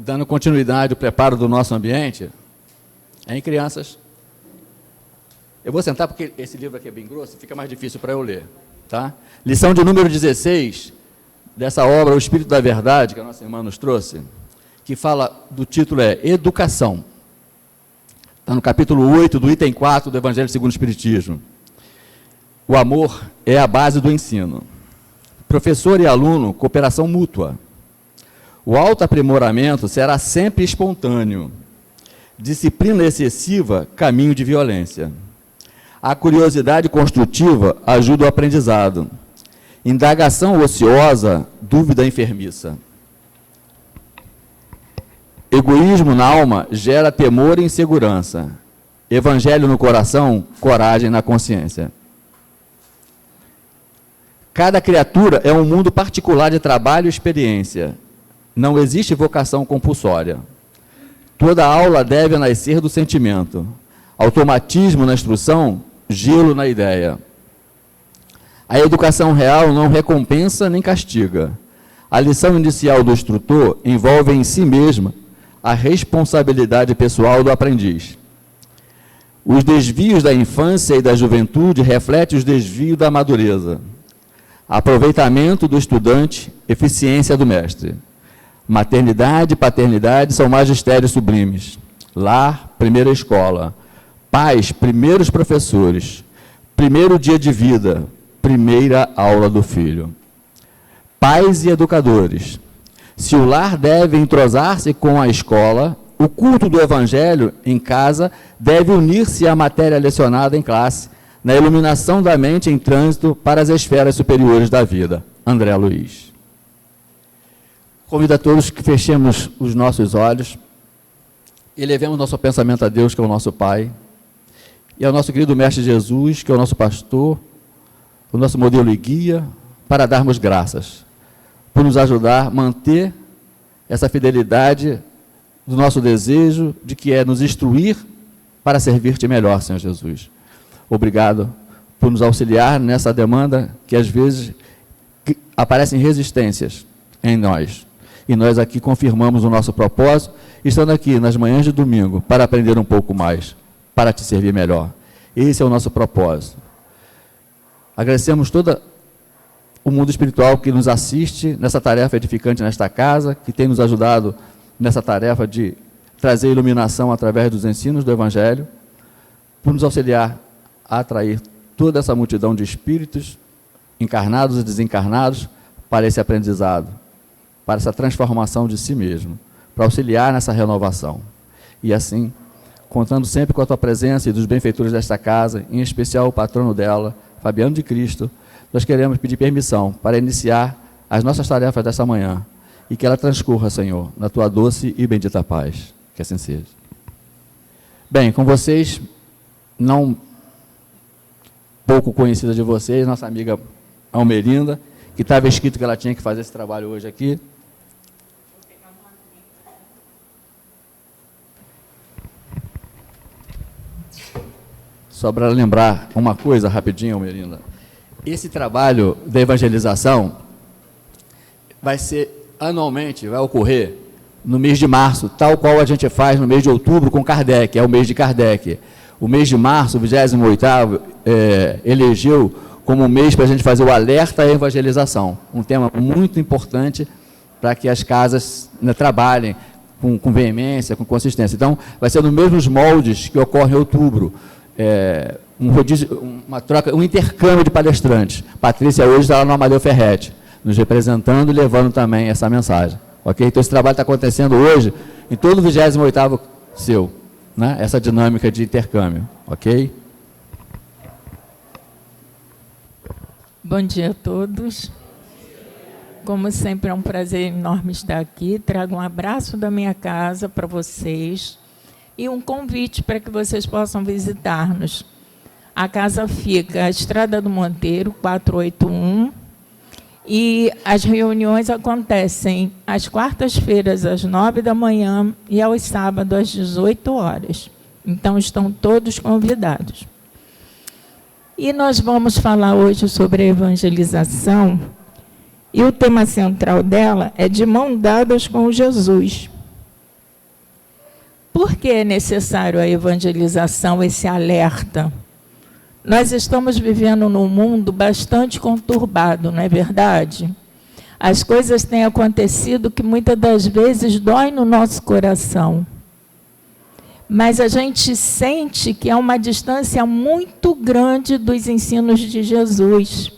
dando continuidade ao preparo do nosso ambiente, em crianças. Eu vou sentar porque esse livro aqui é bem grosso, fica mais difícil para eu ler. Tá? Lição de número 16, dessa obra, O Espírito da Verdade, que a nossa irmã nos trouxe, que fala, do título é Educação. Está no capítulo 8, do item 4 do Evangelho segundo o Espiritismo. O amor é a base do ensino. Professor e aluno, cooperação mútua. O autoaprimoramento será sempre espontâneo. Disciplina excessiva, caminho de violência. A curiosidade construtiva ajuda o aprendizado. Indagação ociosa, dúvida enfermiça. Egoísmo na alma gera temor e insegurança. Evangelho no coração, coragem na consciência. Cada criatura é um mundo particular de trabalho e experiência. Não existe vocação compulsória. Toda aula deve nascer do sentimento. Automatismo na instrução, gelo na ideia. A educação real não recompensa nem castiga. A lição inicial do instrutor envolve em si mesma a responsabilidade pessoal do aprendiz. Os desvios da infância e da juventude refletem os desvios da madureza. Aproveitamento do estudante, eficiência do mestre. Maternidade e paternidade são magistérios sublimes. Lar, primeira escola. Pais, primeiros professores. Primeiro dia de vida, primeira aula do filho. Pais e educadores. Se o lar deve entrosar-se com a escola, o culto do Evangelho em casa deve unir-se à matéria lecionada em classe, na iluminação da mente em trânsito para as esferas superiores da vida. André Luiz. Convido a todos que fechemos os nossos olhos e levemos nosso pensamento a Deus, que é o nosso Pai, e ao nosso querido Mestre Jesus, que é o nosso pastor, o nosso modelo e guia, para darmos graças, por nos ajudar a manter essa fidelidade do nosso desejo, de que é nos instruir para servir-te melhor, Senhor Jesus. Obrigado por nos auxiliar nessa demanda que às vezes aparecem resistências em nós. E nós aqui confirmamos o nosso propósito, estando aqui nas manhãs de domingo para aprender um pouco mais, para te servir melhor. Esse é o nosso propósito. Agradecemos todo o mundo espiritual que nos assiste nessa tarefa edificante nesta casa, que tem nos ajudado nessa tarefa de trazer iluminação através dos ensinos do Evangelho, por nos auxiliar a atrair toda essa multidão de espíritos, encarnados e desencarnados, para esse aprendizado, para essa transformação de si mesmo, para auxiliar nessa renovação. E assim, contando sempre com a tua presença e dos benfeitores desta casa, em especial o patrono dela, Fabiano de Cristo, nós queremos pedir permissão para iniciar as nossas tarefas desta manhã, e que ela transcorra, Senhor, na tua doce e bendita paz. Que assim seja. Bem, com vocês, não pouco conhecida de vocês, nossa amiga Almerinda, que estava escrito que ela tinha que fazer esse trabalho hoje aqui. Só para lembrar uma coisa rapidinho, Almerinda. Esse trabalho de evangelização vai ser anualmente, vai ocorrer no mês de março, tal qual a gente faz no mês de outubro com Kardec, é o mês de Kardec. O mês de março, o 28º, elegeu como mês para a gente fazer o alerta à evangelização. Um tema muito importante para que as casas, né, trabalhem com veemência, com consistência. Então, vai ser nos mesmos moldes que ocorre em outubro. Uma troca, um intercâmbio de palestrantes. Patrícia hoje está lá no Amadeu Ferretti, nos representando e levando também essa mensagem. Ok? Então, esse trabalho está acontecendo hoje em todo o 28º seu, né? Essa dinâmica de intercâmbio. Ok? Bom dia a todos. Como sempre, é um prazer enorme estar aqui. Trago um abraço da minha casa para vocês e um convite para que vocês possam visitar-nos. A casa fica à Estrada do Monteiro, 481, e as reuniões acontecem às quartas-feiras, às 9 da manhã, e aos sábados, às 18 horas. Então, estão todos convidados. E nós vamos falar hoje sobre a evangelização, e o tema central dela é de mão dadas com Jesus. Por que é necessário a evangelização, esse alerta? Nós estamos vivendo num mundo bastante conturbado, não é verdade? As coisas têm acontecido que muitas das vezes dói no nosso coração. Mas a gente sente que há uma distância muito grande dos ensinos de Jesus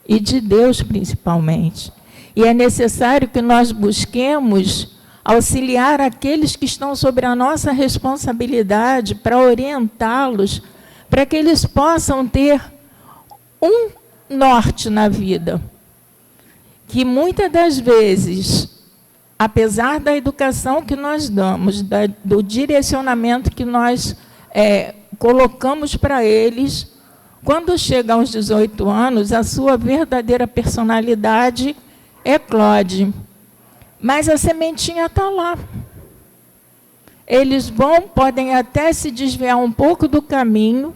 e de Deus principalmente. E é necessário que nós busquemos auxiliar aqueles que estão sobre a nossa responsabilidade para orientá-los, para que eles possam ter um norte na vida. Que muitas das vezes, apesar da educação que nós damos, do direcionamento que nós colocamos para eles, quando chegam aos 18 anos, a sua verdadeira personalidade eclode. Mas a sementinha está lá. Eles podem até se desviar um pouco do caminho,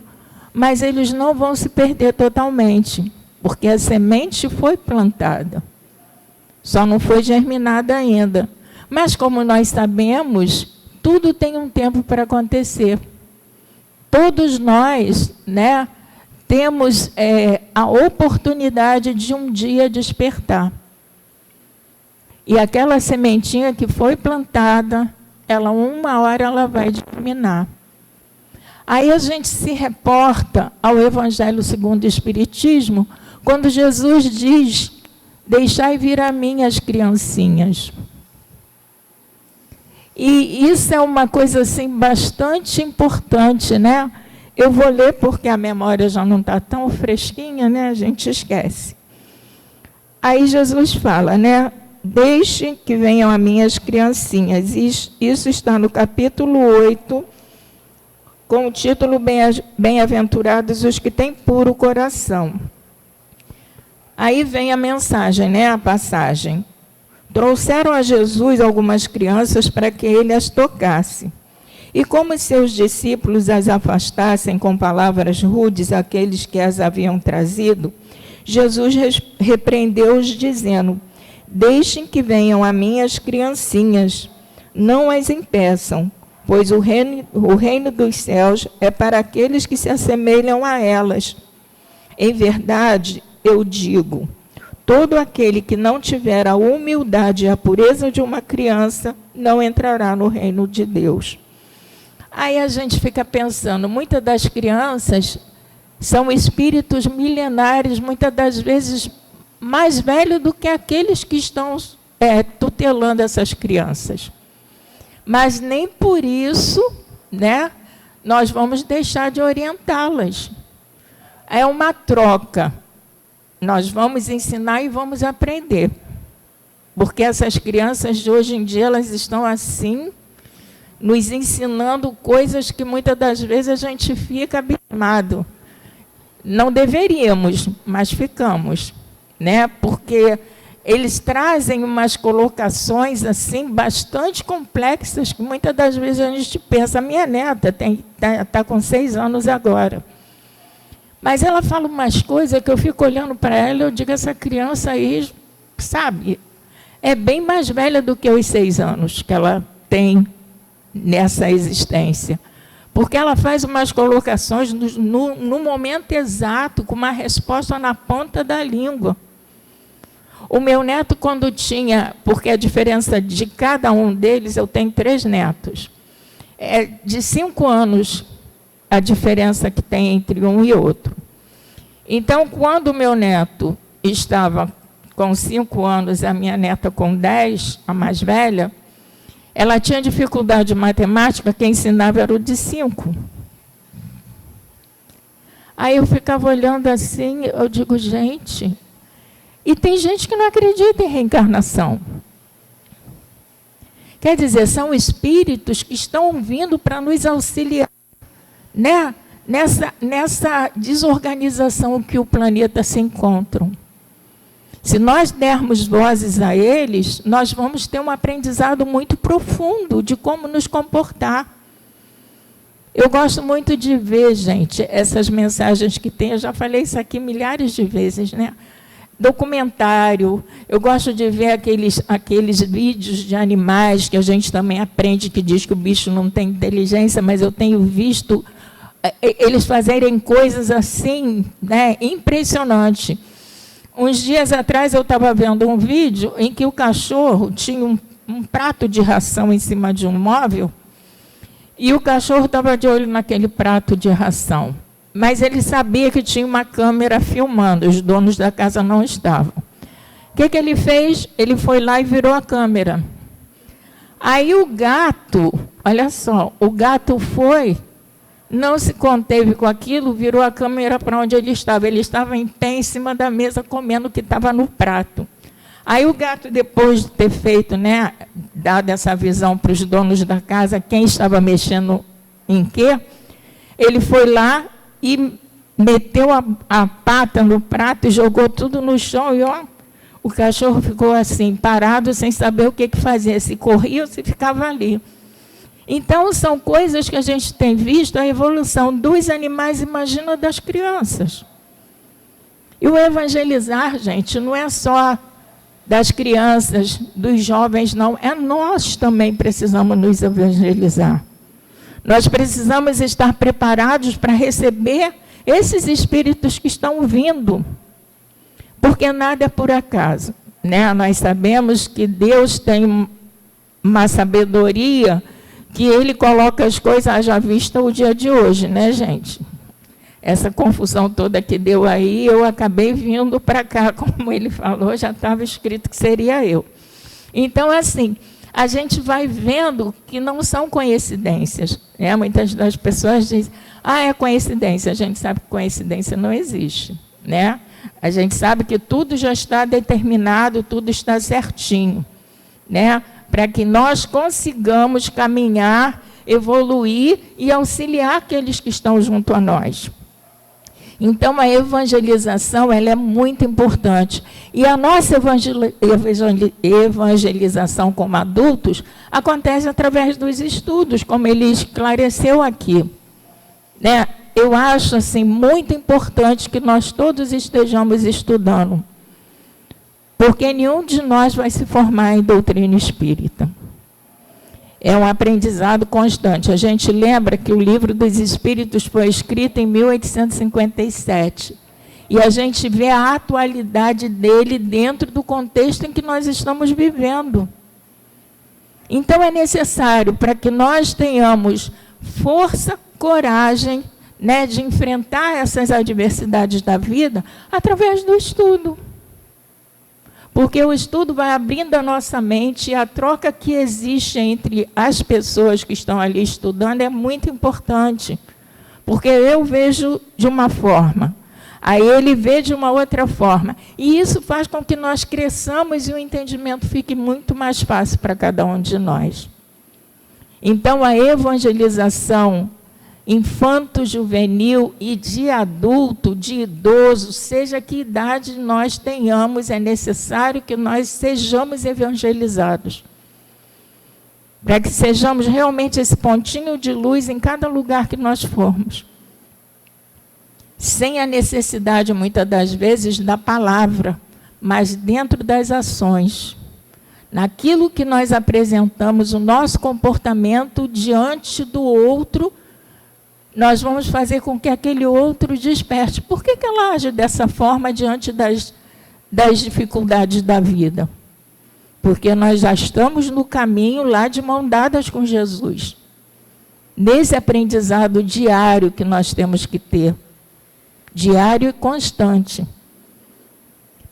mas eles não vão se perder totalmente, porque a semente foi plantada. Só não foi germinada ainda. Mas, como nós sabemos, tudo tem um tempo para acontecer. Todos nós, né, temos a oportunidade de um dia despertar. E aquela sementinha que foi plantada, uma hora ela vai germinar. Aí a gente se reporta ao Evangelho segundo o Espiritismo, quando Jesus diz: deixai vir a mim as criancinhas. E isso é uma coisa assim bastante importante, né? Eu vou ler porque a memória já não está tão fresquinha, né? A gente esquece. Aí Jesus fala, né? Deixe que venham a mim as criancinhas. Isso está no capítulo 8, com o título Bem-aventurados os que têm puro coração. Aí vem a mensagem, né, a passagem. Trouxeram a Jesus algumas crianças para que ele as tocasse. E como seus discípulos as afastassem com palavras rudes aqueles que as haviam trazido, Jesus repreendeu-os dizendo: deixem que venham a mim as criancinhas, não as impeçam, pois o reino dos céus é para aqueles que se assemelham a elas. Em verdade, eu digo, todo aquele que não tiver a humildade e a pureza de uma criança não entrará no reino de Deus. Aí a gente fica pensando, muitas das crianças são espíritos milenares, muitas das vezes mais velhos do que aqueles que estão tutelando essas crianças. Mas nem por isso, né, nós vamos deixar de orientá-las. É uma troca. Nós vamos ensinar e vamos aprender. Porque essas crianças de hoje em dia, elas estão assim, nos ensinando coisas que muitas das vezes a gente fica abismado. Não deveríamos, mas ficamos, né? Porque eles trazem umas colocações assim bastante complexas que muitas das vezes a gente pensa, a minha neta está com 6 anos agora. Mas ela fala umas coisas que eu fico olhando para ela e eu digo, essa criança aí, sabe, é bem mais velha do que os 6 anos que ela tem nessa existência. Porque ela faz umas colocações no momento exato, com uma resposta na ponta da língua. O meu neto, quando tinha, porque a diferença de cada um deles, eu tenho 3 netos, é de 5 anos a diferença que tem entre um e outro. Então, quando o meu neto estava com 5 anos, a minha neta com 10, a mais velha, ela tinha dificuldade de matemática, quem ensinava era o de 5. Aí eu ficava olhando assim, eu digo, gente, e tem gente que não acredita em reencarnação. Quer dizer, são espíritos que estão vindo para nos auxiliar, né? Nessa desorganização que o planeta se encontra. Se nós dermos vozes a eles, nós vamos ter um aprendizado muito profundo de como nos comportar. Eu gosto muito de ver, gente, essas mensagens que tem, eu já falei isso aqui milhares de vezes, né? documentário, eu gosto de ver aqueles vídeos de animais que a gente também aprende, que diz que o bicho não tem inteligência, mas eu tenho visto eles fazerem coisas assim, né, impressionante. Uns dias atrás eu estava vendo um vídeo em que o cachorro tinha um prato de ração em cima de um móvel e o cachorro estava de olho naquele prato de ração. Mas ele sabia que tinha uma câmera filmando, os donos da casa não estavam. O que ele fez? Ele foi lá e virou a câmera. Aí o gato, olha só, o gato foi, não se conteve com aquilo, virou a câmera para onde ele estava. Ele estava em pé em cima da mesa comendo o que estava no prato. Aí o gato, depois de ter feito, né, dado essa visão para os donos da casa, quem estava mexendo em quê, ele foi lá e meteu a pata no prato e jogou tudo no chão. E ó, o cachorro ficou assim, parado, sem saber o que fazer, se corria ou se ficava ali. Então, são coisas que a gente tem visto, a evolução dos animais, imagina das crianças. E o evangelizar, gente, não é só das crianças, dos jovens, não. É nós também precisamos nos evangelizar. Nós precisamos estar preparados para receber esses espíritos que estão vindo, porque nada é por acaso, né? Nós sabemos que Deus tem uma sabedoria que Ele coloca as coisas, haja vista o dia de hoje, né, gente? Essa confusão toda que deu aí, eu acabei vindo para cá, como ele falou, já estava escrito que seria eu. Então, assim, a gente vai vendo que não são coincidências, né? Muitas das pessoas dizem, é coincidência. A gente sabe que coincidência não existe, né? A gente sabe que tudo já está determinado, tudo está certinho, né? Para que nós consigamos caminhar, evoluir e auxiliar aqueles que estão junto a nós. Então, a evangelização ela é muito importante. E a nossa evangelização como adultos acontece através dos estudos, como ele esclareceu aqui, né? Eu acho assim, muito importante que nós todos estejamos estudando, porque nenhum de nós vai se formar em doutrina espírita. É um aprendizado constante. A gente lembra que o Livro dos Espíritos foi escrito em 1857. E a gente vê a atualidade dele dentro do contexto em que nós estamos vivendo. Então, é necessário, para que nós tenhamos força, coragem, né, de enfrentar essas adversidades da vida, através do estudo. Porque o estudo vai abrindo a nossa mente e a troca que existe entre as pessoas que estão ali estudando é muito importante. Porque eu vejo de uma forma, aí ele vê de uma outra forma. E isso faz com que nós cresçamos e o entendimento fique muito mais fácil para cada um de nós. Então, a evangelização infanto-juvenil e de adulto, de idoso, seja que idade nós tenhamos, é necessário que nós sejamos evangelizados. Para que sejamos realmente esse pontinho de luz em cada lugar que nós formos. Sem a necessidade, muitas das vezes, da palavra, mas dentro das ações. Naquilo que nós apresentamos, o nosso comportamento diante do outro, nós vamos fazer com que aquele outro desperte. Por que ela age dessa forma diante das dificuldades da vida? Porque nós já estamos no caminho lá de mão dadas com Jesus. Nesse aprendizado diário que nós temos que ter. Diário e constante.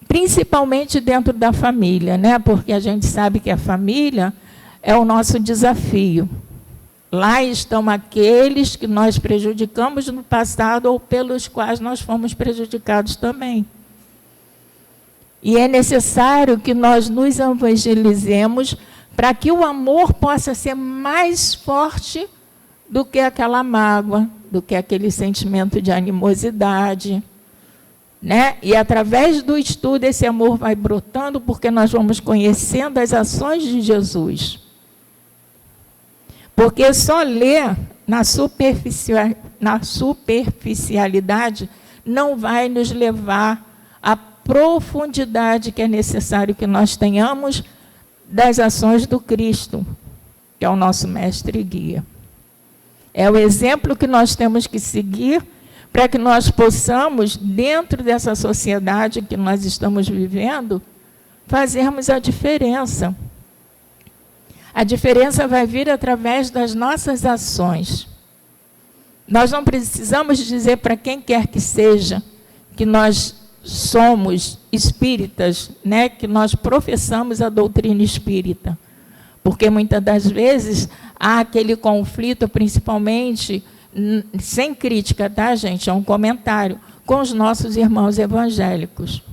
Principalmente dentro da família, né? Porque a gente sabe que a família é o nosso desafio. Lá estão aqueles que nós prejudicamos no passado ou pelos quais nós fomos prejudicados também. E é necessário que nós nos evangelizemos para que o amor possa ser mais forte do que aquela mágoa, do que aquele sentimento de animosidade, né? E através do estudo esse amor vai brotando, porque nós vamos conhecendo as ações de Jesus. Porque só ler na superficialidade não vai nos levar profundidade que é necessário que nós tenhamos das ações do Cristo, que é o nosso mestre e guia. É o exemplo que nós temos que seguir para que nós possamos, dentro dessa sociedade que nós estamos vivendo, fazermos a diferença. A diferença vai vir através das nossas ações. Nós não precisamos dizer para quem quer que seja que nós somos espíritas, né? Que nós professamos a doutrina espírita. Porque muitas das vezes há aquele conflito, principalmente, sem crítica, tá, gente? É um comentário, com os nossos irmãos evangélicos.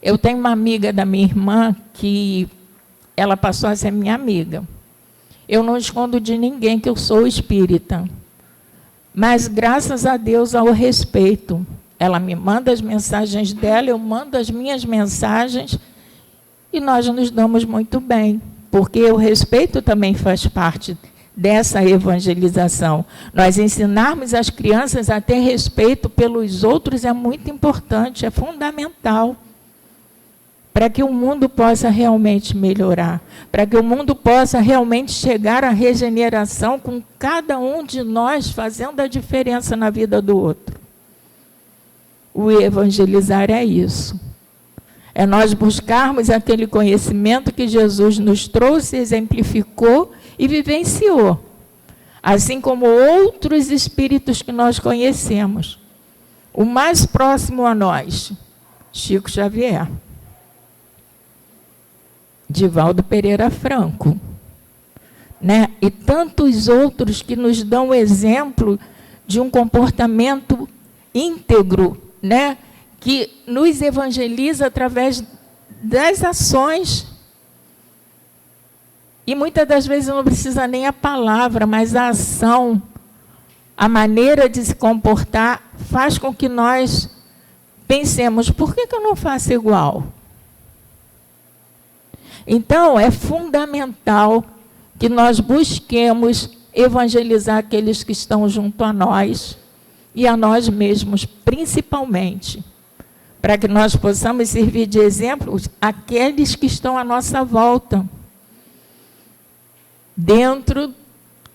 Eu tenho uma amiga da minha irmã que ela passou a ser minha amiga. Eu não escondo de ninguém que eu sou espírita. Mas, graças a Deus, ao respeito. Ela me manda as mensagens dela, eu mando as minhas mensagens, e nós nos damos muito bem, porque o respeito também faz parte dessa evangelização. Nós ensinarmos as crianças a ter respeito pelos outros é muito importante, é fundamental, para que o mundo possa realmente melhorar, para que o mundo possa realmente chegar à regeneração com cada um de nós fazendo a diferença na vida do outro. O evangelizar é isso. É nós buscarmos aquele conhecimento que Jesus nos trouxe, exemplificou e vivenciou. Assim como outros espíritos que nós conhecemos. O mais próximo a nós, Chico Xavier. Divaldo Pereira Franco. Né? E tantos outros que nos dão exemplo de um comportamento íntegro, né? Que nos evangeliza através das ações. E muitas das vezes não precisa nem a palavra, mas a ação, a maneira de se comportar, faz com que nós pensemos, por que eu não faço igual? Então, é fundamental que nós busquemos evangelizar aqueles que estão junto a nós e a nós mesmos, principalmente, para que nós possamos servir de exemplo àqueles que estão à nossa volta, dentro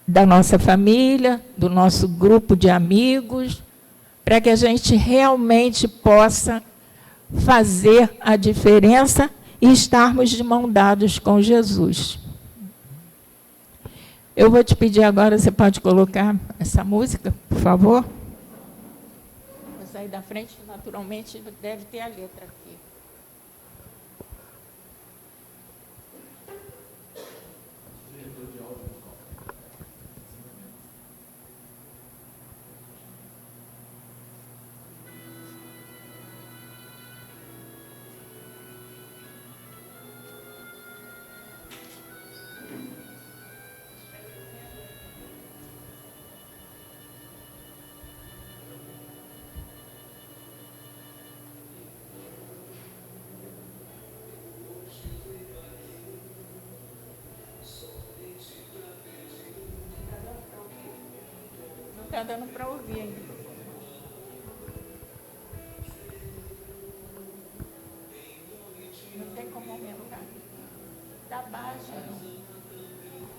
da nossa família, do nosso grupo de amigos, para que a gente realmente possa fazer a diferença e estarmos de mão dados com Jesus. Eu vou te pedir agora, você pode colocar essa música, por favor? Vou sair da frente, naturalmente deve ter a letra aqui. Está dando para ouvir ainda. Não tem como aumentar. Está baixo.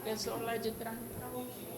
A pessoa lá de trás não está ouvindo.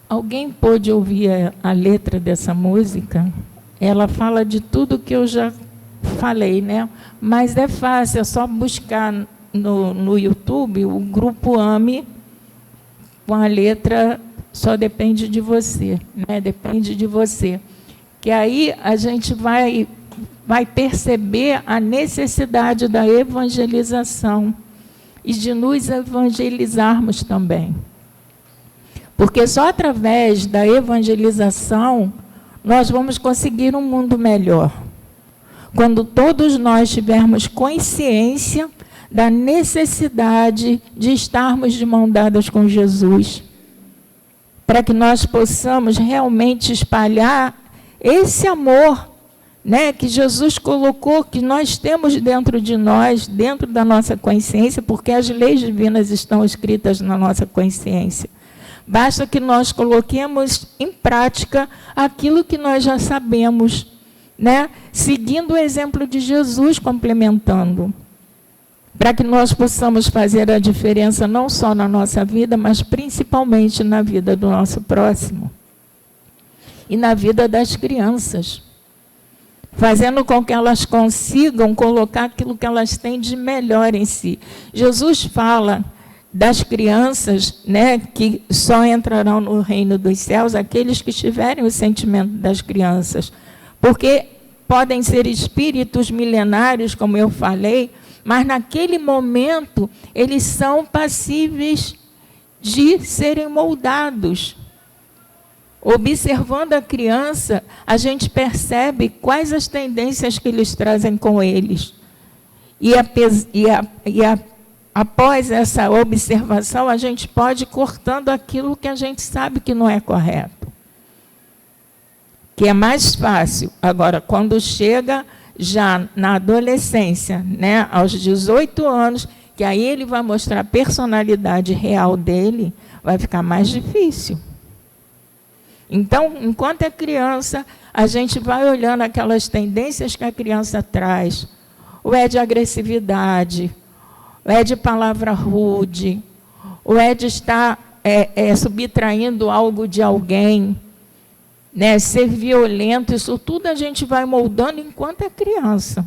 Alguém pôde ouvir a letra dessa música? Ela fala de tudo que eu já falei, né? Mas é fácil, é só buscar no YouTube o Grupo AME com a letra Só Depende de Você, né? Depende de você. Que aí a gente vai perceber a necessidade da evangelização e de nos evangelizarmos também. Porque só através da evangelização nós vamos conseguir um mundo melhor. Quando todos nós tivermos consciência da necessidade de estarmos de mão dadas com Jesus, para que nós possamos realmente espalhar esse amor, né, que Jesus colocou, que nós temos dentro de nós, dentro da nossa consciência, porque as leis divinas estão escritas na nossa consciência. Basta que nós coloquemos em prática aquilo que nós já sabemos, né? Seguindo o exemplo de Jesus, complementando, para que nós possamos fazer a diferença não só na nossa vida, mas principalmente na vida do nosso próximo e na vida das crianças, fazendo com que elas consigam colocar aquilo que elas têm de melhor em si. Jesus fala das crianças, né, que só entrarão no reino dos céus aqueles que tiverem o sentimento das crianças, porque podem ser espíritos milenários, como eu falei, mas naquele momento eles são passíveis de serem moldados. Observando a criança, a gente percebe quais as tendências que eles trazem com eles. Após essa observação, a gente pode ir cortando aquilo que a gente sabe que não é correto. Que é mais fácil. Agora, quando chega já na adolescência, né, aos 18 anos, que aí ele vai mostrar a personalidade real dele, vai ficar mais difícil. Então, enquanto é criança, a gente vai olhando aquelas tendências que a criança traz. Ou é de agressividade, ou é de palavra rude, ou é de estar subtraindo algo de alguém, né, ser violento, isso tudo a gente vai moldando enquanto é criança.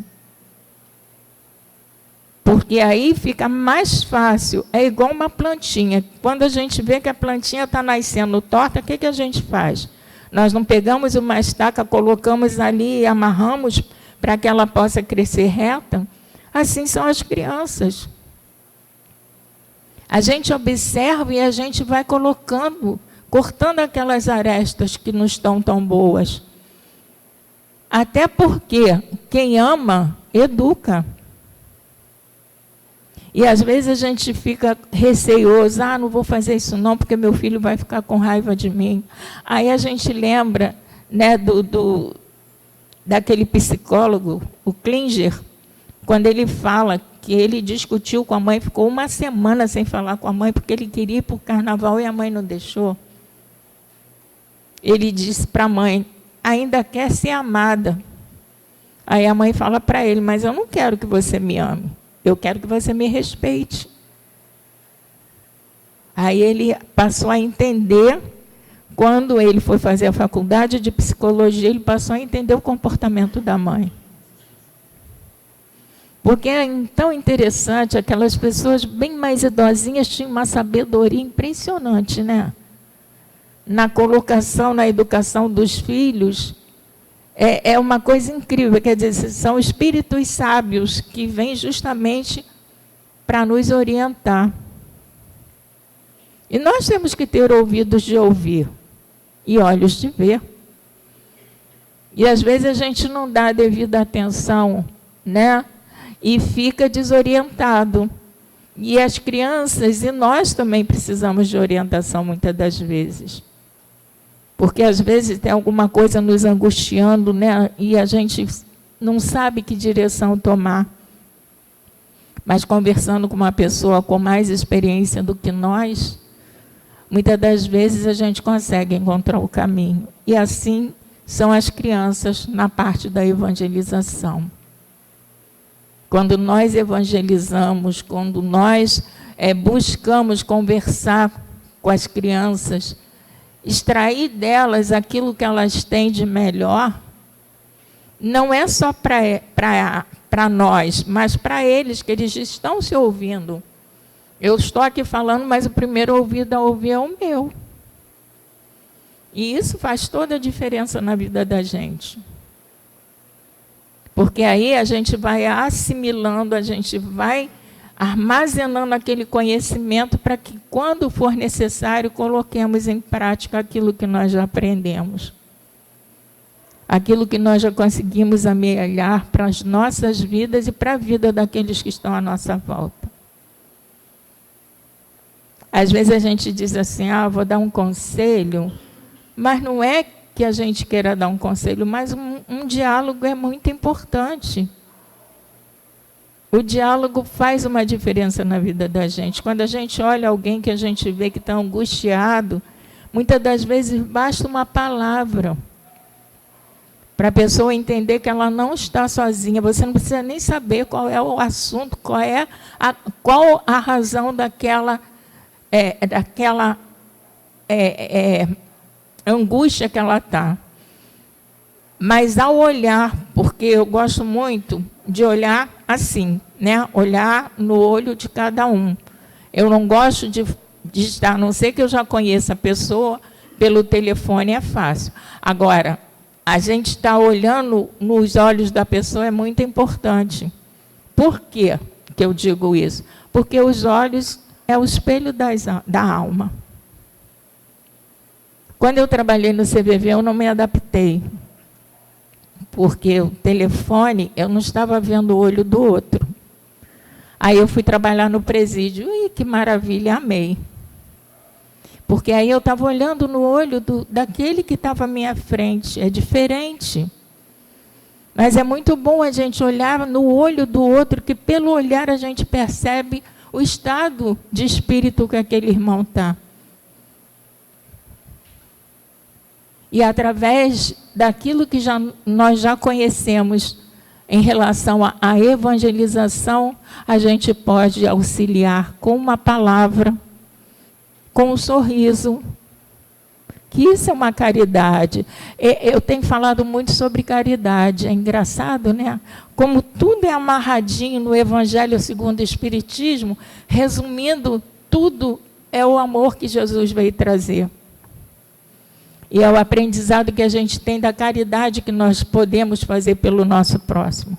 Porque aí fica mais fácil, é igual uma plantinha. Quando a gente vê que a plantinha está nascendo torta, o que a gente faz? Nós não pegamos uma estaca, colocamos ali e amarramos para que ela possa crescer reta? Assim são as crianças. A gente observa e a gente vai colocando, cortando aquelas arestas que não estão tão boas. Até porque quem ama, educa. E às vezes a gente fica receoso, não vou fazer isso não, porque meu filho vai ficar com raiva de mim. Aí a gente lembra, né, daquele psicólogo, o Klinger, quando ele fala que ele discutiu com a mãe, ficou uma semana sem falar com a mãe, porque ele queria ir para o carnaval e a mãe não deixou. Ele disse para a mãe, ainda quer ser amada. Aí a mãe fala para ele, mas eu não quero que você me ame. Eu quero que você me respeite. Aí ele passou a entender, quando ele foi fazer a faculdade de psicologia, ele passou a entender o comportamento da mãe. Porque é tão interessante, aquelas pessoas bem mais idosinhas tinham uma sabedoria impressionante, né? Na colocação, na educação dos filhos, é uma coisa incrível, quer dizer, são espíritos sábios que vêm justamente para nos orientar. E nós temos que ter ouvidos de ouvir e olhos de ver. E às vezes a gente não dá a devida atenção, né? E fica desorientado. E as crianças e nós também precisamos de orientação muitas das vezes. Porque às vezes tem alguma coisa nos angustiando, né? E a gente não sabe que direção tomar. Mas conversando com uma pessoa com mais experiência do que nós, muitas das vezes a gente consegue encontrar o caminho. E assim são as crianças na parte da evangelização. Quando nós evangelizamos, quando nós buscamos conversar com as crianças, extrair delas aquilo que elas têm de melhor, não é só para nós, mas para eles, que eles estão se ouvindo. Eu estou aqui falando, mas o primeiro ouvido a ouvir é o meu. E isso faz toda a diferença na vida da gente. Porque aí a gente vai assimilando, a gente vai armazenando aquele conhecimento para que, quando for necessário, coloquemos em prática aquilo que nós já aprendemos. Aquilo que nós já conseguimos amelhar para as nossas vidas e para a vida daqueles que estão à nossa volta. Às vezes a gente diz assim, vou dar um conselho, mas não é que a gente queira dar um conselho, mas um diálogo é muito importante. O diálogo faz uma diferença na vida da gente. Quando a gente olha alguém que a gente vê que está angustiado, muitas das vezes basta uma palavra para a pessoa entender que ela não está sozinha. Você não precisa nem saber qual é o assunto, qual a razão daquela angústia que ela está. Mas ao olhar, porque eu gosto muito de olhar assim, né? Olhar no olho de cada um. Eu não gosto de estar, a não ser que eu já conheça a pessoa, pelo telefone é fácil. Agora, a gente está olhando nos olhos da pessoa é muito importante. Por quê que eu digo isso? Porque os olhos é o espelho da alma. Quando eu trabalhei no CVV, eu não me adaptei. Porque o telefone, eu não estava vendo o olho do outro. Aí eu fui trabalhar no presídio, e que maravilha, amei. Porque aí eu estava olhando no olho daquele que estava à minha frente, é diferente. Mas é muito bom a gente olhar no olho do outro, que pelo olhar a gente percebe o estado de espírito que aquele irmão está. E através daquilo que nós já conhecemos em relação à evangelização, a gente pode auxiliar com uma palavra, com um sorriso, que isso é uma caridade. Eu tenho falado muito sobre caridade, é engraçado, né? Como tudo é amarradinho no Evangelho segundo o Espiritismo, resumindo, tudo é o amor que Jesus veio trazer. E é o aprendizado que a gente tem da caridade que nós podemos fazer pelo nosso próximo.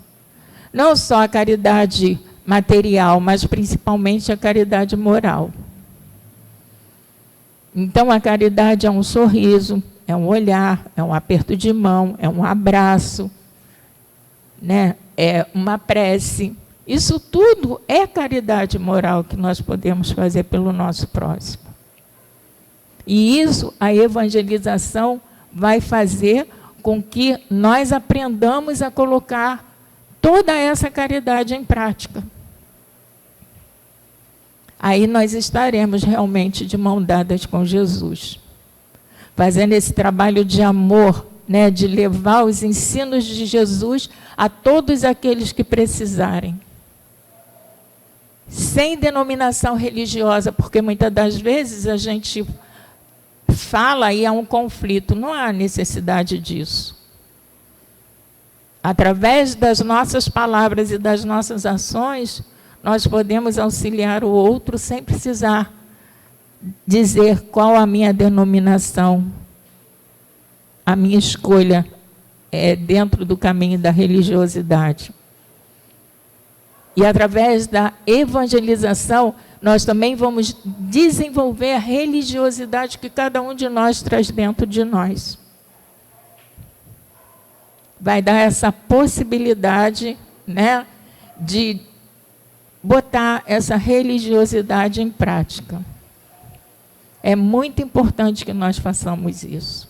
Não só a caridade material, mas principalmente a caridade moral. Então, a caridade é um sorriso, é um olhar, é um aperto de mão, é um abraço, né? É uma prece. Isso tudo é caridade moral que nós podemos fazer pelo nosso próximo. E isso, a evangelização vai fazer com que nós aprendamos a colocar toda essa caridade em prática. Aí nós estaremos realmente de mão dadas com Jesus, fazendo esse trabalho de amor, né, de levar os ensinos de Jesus a todos aqueles que precisarem. Sem denominação religiosa, porque muitas das vezes a gente fala e há um conflito, não há necessidade disso. Através das nossas palavras e das nossas ações, nós podemos auxiliar o outro sem precisar dizer qual a minha denominação, a minha escolha é dentro do caminho da religiosidade. E através da evangelização, nós também vamos desenvolver a religiosidade que cada um de nós traz dentro de nós. Vai dar essa possibilidade, né, de botar essa religiosidade em prática. É muito importante que nós façamos isso.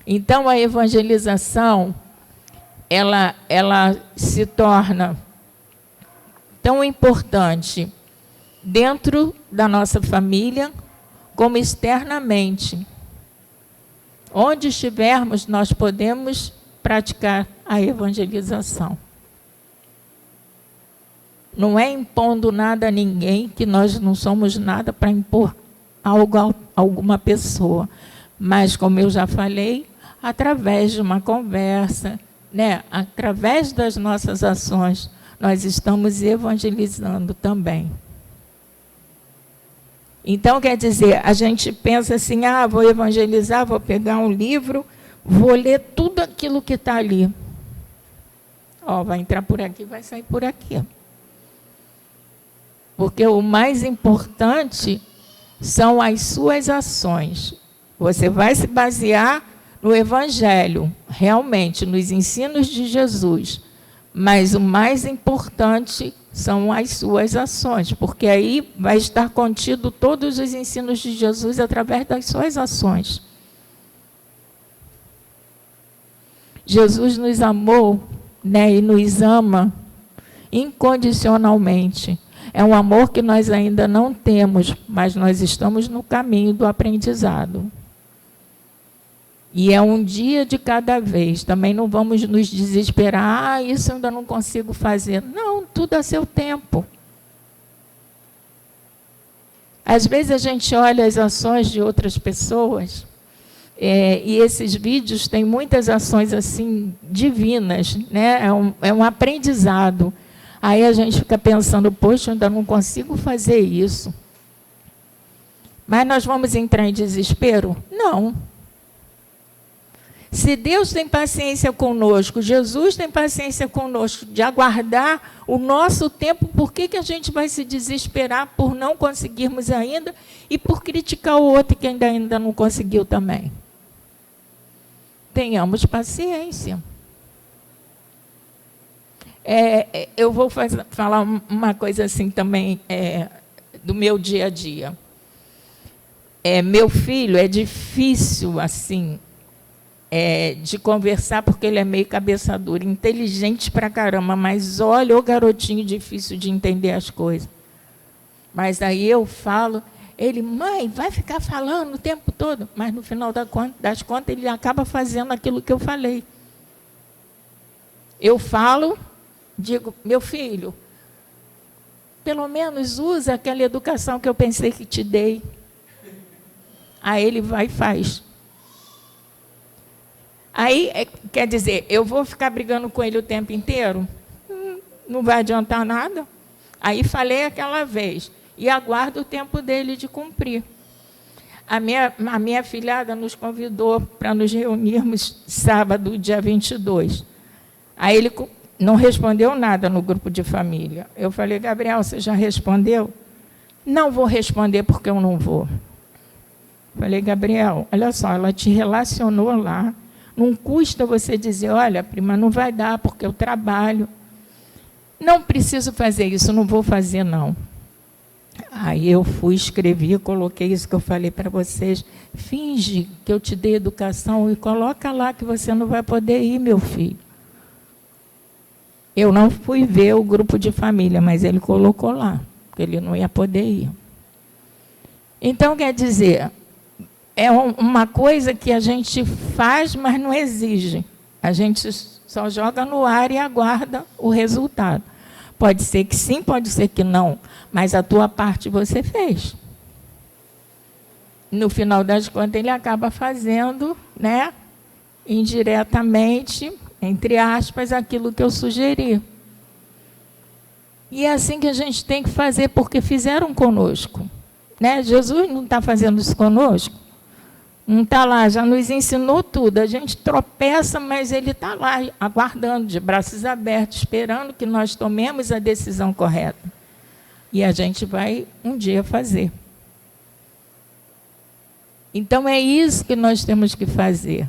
Então, a evangelização, ela se torna tão importante dentro da nossa família, como externamente. Onde estivermos, nós podemos praticar a evangelização. Não é impondo nada a ninguém, que nós não somos nada para impor algo a alguma pessoa. Mas, como eu já falei, através de uma conversa, né, através das nossas ações, nós estamos evangelizando também. Então, quer dizer, a gente pensa assim, vou evangelizar, vou pegar um livro, vou ler tudo aquilo que está ali. Vai entrar por aqui, vai sair por aqui. Porque o mais importante são as suas ações. Você vai se basear no Evangelho, realmente, nos ensinos de Jesus. Mas o mais importante são as suas ações, porque aí vai estar contido todos os ensinos de Jesus através das suas ações. Jesus nos amou, né, e nos ama incondicionalmente. É um amor que nós ainda não temos, mas nós estamos no caminho do aprendizado. E é um dia de cada vez. Também não vamos nos desesperar. Isso eu ainda não consigo fazer. Não, tudo a seu tempo. Às vezes a gente olha as ações de outras pessoas, e esses vídeos têm muitas ações assim divinas, né? É um aprendizado. Aí a gente fica pensando, poxa, eu ainda não consigo fazer isso. Mas nós vamos entrar em desespero? Não. Se Deus tem paciência conosco, Jesus tem paciência conosco de aguardar o nosso tempo, por que a gente vai se desesperar por não conseguirmos ainda e por criticar o outro que ainda não conseguiu também? Tenhamos paciência. Eu vou falar uma coisa assim também do meu dia a dia. Meu filho é difícil assim de conversar porque ele é meio cabeça dura, inteligente pra caramba, mas olha o garotinho difícil de entender as coisas. Mas aí eu falo, ele, mãe, vai ficar falando o tempo todo, mas no final das contas ele acaba fazendo aquilo que eu falei. Eu falo, digo, meu filho, pelo menos usa aquela educação que eu pensei que te dei. Aí ele vai e faz. Aí, quer dizer, eu vou ficar brigando com ele o tempo inteiro? Não vai adiantar nada. Aí falei aquela vez, e aguardo o tempo dele de cumprir. A minha filhada nos convidou para nos reunirmos sábado, dia 22. Aí ele não respondeu nada no grupo de família. Eu falei, Gabriel, você já respondeu? Não vou responder porque eu não vou. Falei, Gabriel, olha só, ela te relacionou lá. Não custa você dizer, olha, prima, não vai dar porque eu trabalho. Não preciso fazer isso, não vou fazer, não. Aí eu fui, escrevi, coloquei isso que eu falei para vocês. Finge que eu te dei educação e coloca lá que você não vai poder ir, meu filho. Eu não fui ver o grupo de família, mas ele colocou lá, que ele não ia poder ir. Então, quer dizer, é uma coisa que a gente faz, mas não exige. A gente só joga no ar e aguarda o resultado. Pode ser que sim, pode ser que não, mas a tua parte você fez. No final das contas, ele acaba fazendo, né, indiretamente, entre aspas, aquilo que eu sugeri. E é assim que a gente tem que fazer, porque fizeram conosco. Né? Jesus não está fazendo isso conosco. Não está lá, já nos ensinou tudo. A gente tropeça, mas ele está lá, aguardando, de braços abertos, esperando que nós tomemos a decisão correta. E a gente vai um dia fazer. Então, é isso que nós temos que fazer.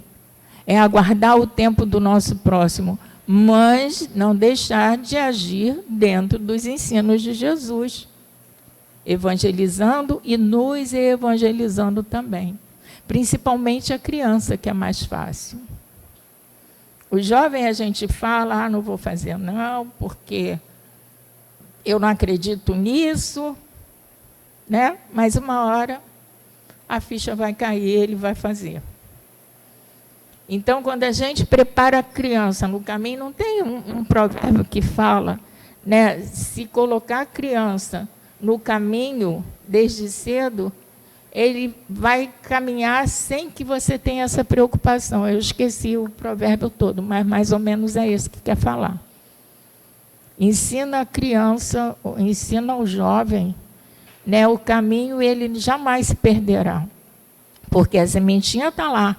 É aguardar o tempo do nosso próximo, mas não deixar de agir dentro dos ensinos de Jesus. Evangelizando e nos evangelizando também. Principalmente a criança, que é mais fácil. O jovem a gente fala, não vou fazer não, porque eu não acredito nisso, né? Mas uma hora a ficha vai cair, ele vai fazer. Então, quando a gente prepara a criança no caminho, não tem um provérbio que fala, né? Se colocar a criança no caminho desde cedo, ele vai caminhar sem que você tenha essa preocupação. Eu esqueci o provérbio todo, mas mais ou menos é esse que quer falar. Ensina a criança, ensina ao jovem, né, o caminho, ele jamais se perderá, porque a sementinha está lá,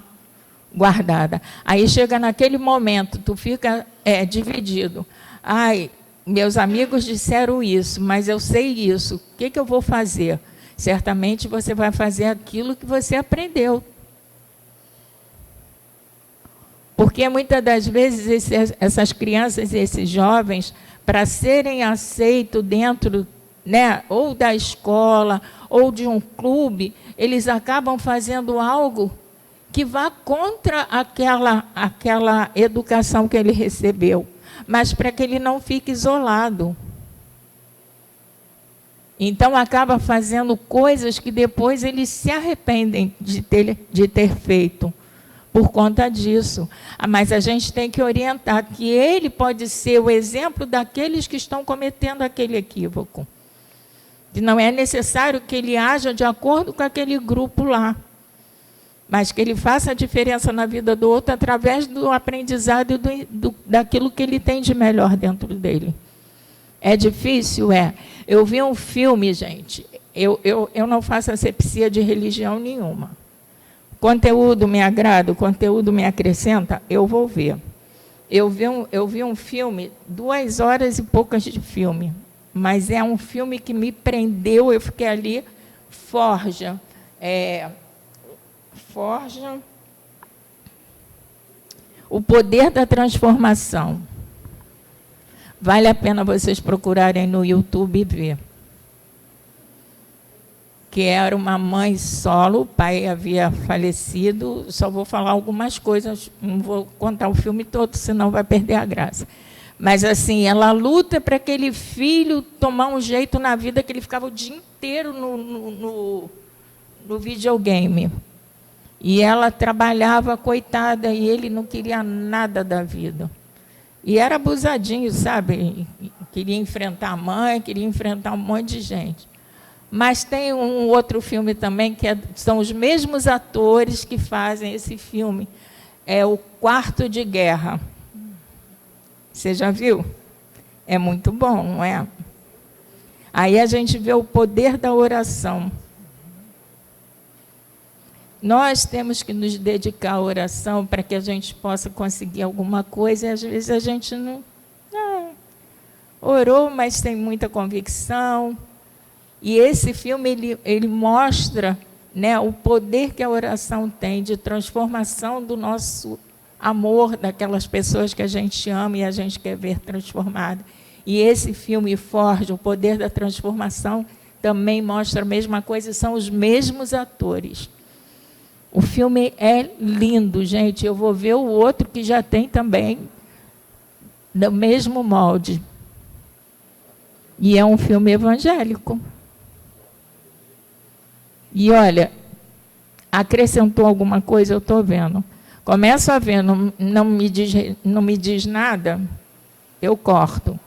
guardada. Aí chega naquele momento, tu fica dividido. Ai, meus amigos disseram isso, mas eu sei isso. O que eu vou fazer? Certamente você vai fazer aquilo que você aprendeu. Porque muitas das vezes essas crianças e esses jovens, para serem aceitos dentro, né, ou da escola, ou de um clube, eles acabam fazendo algo que vá contra aquela educação que ele recebeu, mas para que ele não fique isolado. Então, acaba fazendo coisas que depois eles se arrependem de ter feito, por conta disso. Mas a gente tem que orientar que ele pode ser o exemplo daqueles que estão cometendo aquele equívoco. E não é necessário que ele haja de acordo com aquele grupo lá, mas que ele faça a diferença na vida do outro através do aprendizado e daquilo que ele tem de melhor dentro dele. É difícil? É. Eu vi um filme, gente, eu não faço asepsia de religião nenhuma. O conteúdo me agrada, o conteúdo me acrescenta, eu vou ver. Eu vi um filme, 2 horas e poucas de filme, mas é um filme que me prendeu, eu fiquei ali, Forja, o poder da transformação. Vale a pena vocês procurarem no YouTube e ver. Que era uma mãe solo, o pai havia falecido, só vou falar algumas coisas, não vou contar o filme todo, senão vai perder a graça. Mas, assim, ela luta para aquele filho tomar um jeito na vida, que ele ficava o dia inteiro no videogame. E ela trabalhava, coitada, e ele não queria nada da vida. E era abusadinho, sabe? Queria enfrentar a mãe, queria enfrentar um monte de gente. Mas tem um outro filme também, que são os mesmos atores que fazem esse filme. É o Quarto de Guerra. Você já viu? É muito bom, não é? Aí a gente vê o poder da oração. Nós temos que nos dedicar à oração para que a gente possa conseguir alguma coisa, e às vezes a gente não orou, mas tem muita convicção. E esse filme ele mostra, né, o poder que a oração tem de transformação do nosso amor, daquelas pessoas que a gente ama e a gente quer ver transformada. E esse filme Forja, o poder da transformação, também mostra a mesma coisa, são os mesmos atores. O filme é lindo, gente. Eu vou ver o outro que já tem também, do mesmo molde. E é um filme evangélico. E, olha, acrescentou alguma coisa, eu estou vendo. Começo a ver, não me diz nada, eu corto.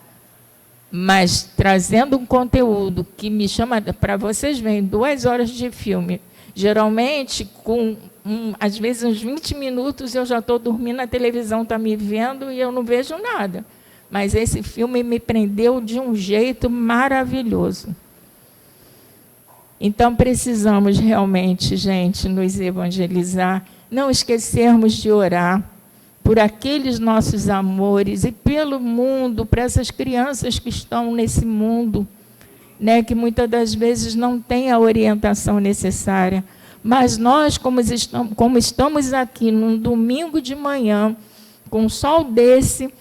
Mas trazendo um conteúdo que me chama, para vocês verem, 2 horas de filme. Geralmente, às vezes, uns 20 minutos, eu já estou dormindo, a televisão está me vendo e eu não vejo nada. Mas esse filme me prendeu de um jeito maravilhoso. Então, precisamos realmente, gente, nos evangelizar, não esquecermos de orar por aqueles nossos amores e pelo mundo, para essas crianças que estão nesse mundo, né, que muitas das vezes não têm a orientação necessária. Mas nós, como estamos aqui num domingo de manhã, com um sol desse,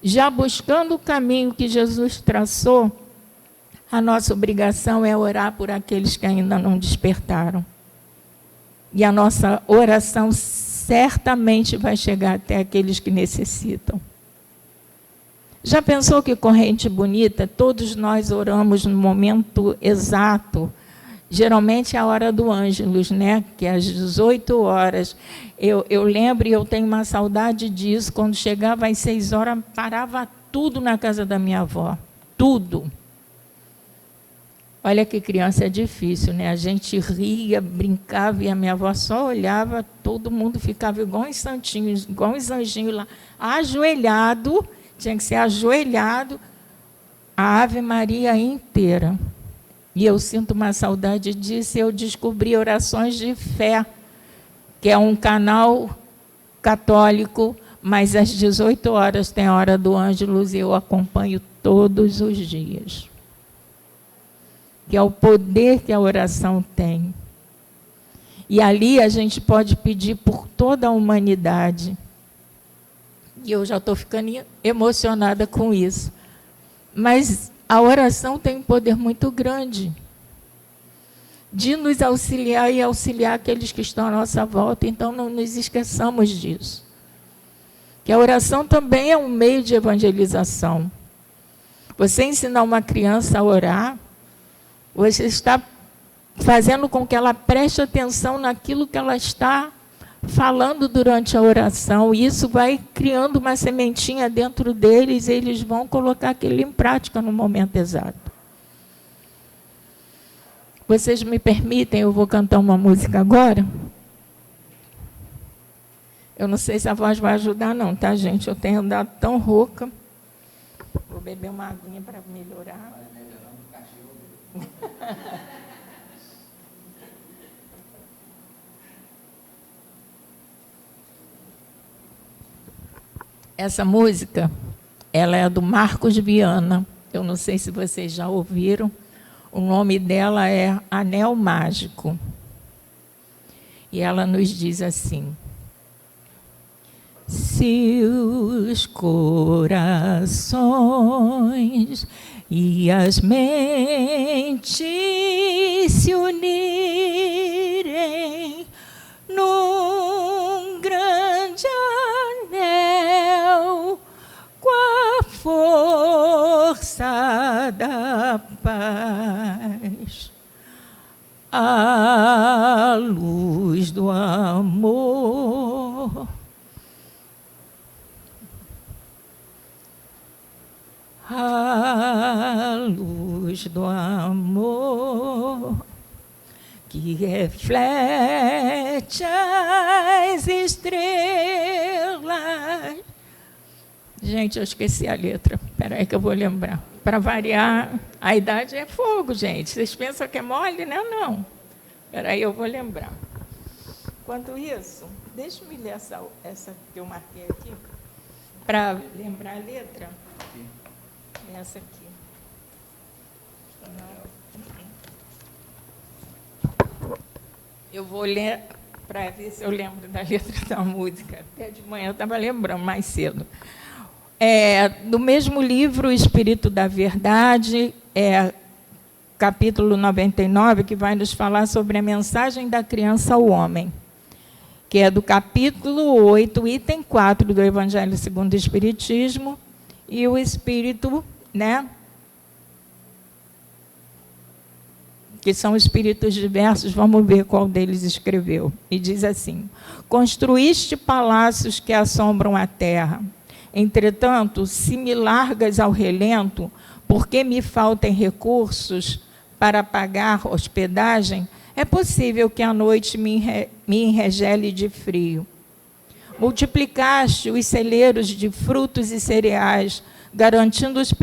já buscando o caminho que Jesus traçou, a nossa obrigação é orar por aqueles que ainda não despertaram. E a nossa oração certamente vai chegar até aqueles que necessitam. Já pensou que corrente bonita? Todos nós oramos no momento exato. Geralmente é a hora do Ângelus, né? Que é às 18 horas. Eu lembro e eu tenho uma saudade disso. Quando chegava às 6 horas, parava tudo na casa da minha avó. Tudo. Olha que criança é difícil, né? A gente ria, brincava, e a minha avó só olhava, todo mundo ficava igual uns santinhos, igual uns anjinhos lá, ajoelhado, tinha que ser ajoelhado, a Ave Maria inteira. E eu sinto uma saudade disso, e eu descobri Orações de Fé, que é um canal católico, mas às 18 horas tem a Hora do Ângelus, e eu acompanho todos os dias. Que é o poder que a oração tem. E ali a gente pode pedir por toda a humanidade. E eu já estou ficando emocionada com isso. Mas a oração tem um poder muito grande de nos auxiliar e auxiliar aqueles que estão à nossa volta. Então, não nos esqueçamos disso. Que a oração também é um meio de evangelização. Você ensinar uma criança a orar, você está fazendo com que ela preste atenção naquilo que ela está falando durante a oração. E isso vai criando uma sementinha dentro deles, e eles vão colocar aquilo em prática no momento exato. Vocês me permitem, eu vou cantar uma música agora? Eu não sei se a voz vai ajudar não, tá, gente? Eu tenho andado tão rouca. Vou beber uma aguinha para melhorar. Essa música, ela é do Marcos Viana. Eu não sei se vocês já ouviram. O nome dela é Anel Mágico. E ela nos diz assim: se os corações e as mentes se unirem num grande anel, com a força da paz, a luz do amor, a luz do amor que reflete as estrelas. Gente, eu esqueci a letra. Espera aí que eu vou lembrar. Para variar, a idade é fogo, gente. Vocês pensam que é mole, né? Não. Espera aí, eu vou lembrar. Enquanto isso, deixa-me ler essa que eu marquei aqui, para lembrar a letra. Essa aqui. Eu vou ler para ver se eu lembro da letra da música. Até de manhã eu estava lembrando, mais cedo. Do mesmo livro, O Espírito da Verdade, capítulo 99, que vai nos falar sobre a mensagem da criança ao homem, que é do capítulo 8, item 4 do Evangelho segundo o Espiritismo, e o Espírito, né? Que são espíritos diversos, vamos ver qual deles escreveu. E diz assim: construíste palácios que assombram a terra, entretanto, se me largas ao relento, porque me faltem recursos para pagar hospedagem, é possível que a noite me enregele de frio. Multiplicaste os celeiros de frutos e cereais, garantindo os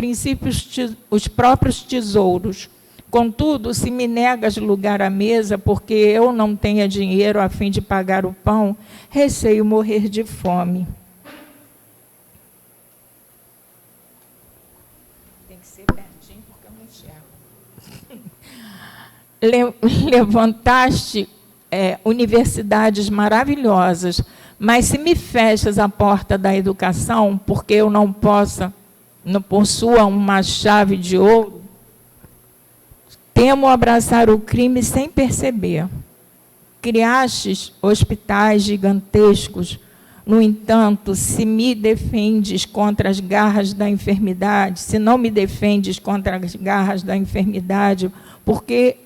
próprios tesouros. Contudo, se me negas lugar à mesa, porque eu não tenha dinheiro a fim de pagar o pão, receio morrer de fome. Tem que ser pertinho, porque eu não enxergo. Levantaste universidades maravilhosas, mas se me fechas a porta da educação, porque eu não possua uma chave de ouro, temo abraçar o crime sem perceber. Criastes hospitais gigantescos, no entanto, se me defendes contra as garras da enfermidade, se não me defendes contra as garras da enfermidade, porque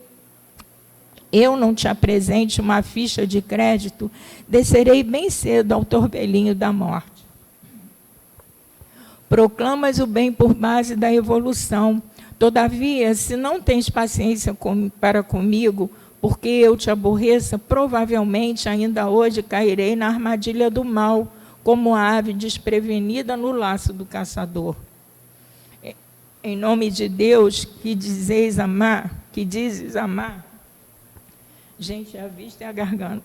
eu não te apresente uma ficha de crédito, descerei bem cedo ao torvelinho da morte. Proclamas o bem por base da evolução, Todavia, se não tens paciência para comigo, porque eu te aborreça, provavelmente ainda hoje cairei na armadilha do mal, como a ave desprevenida no laço do caçador. Em nome de Deus, que dizes amar, gente, a vista e a garganta.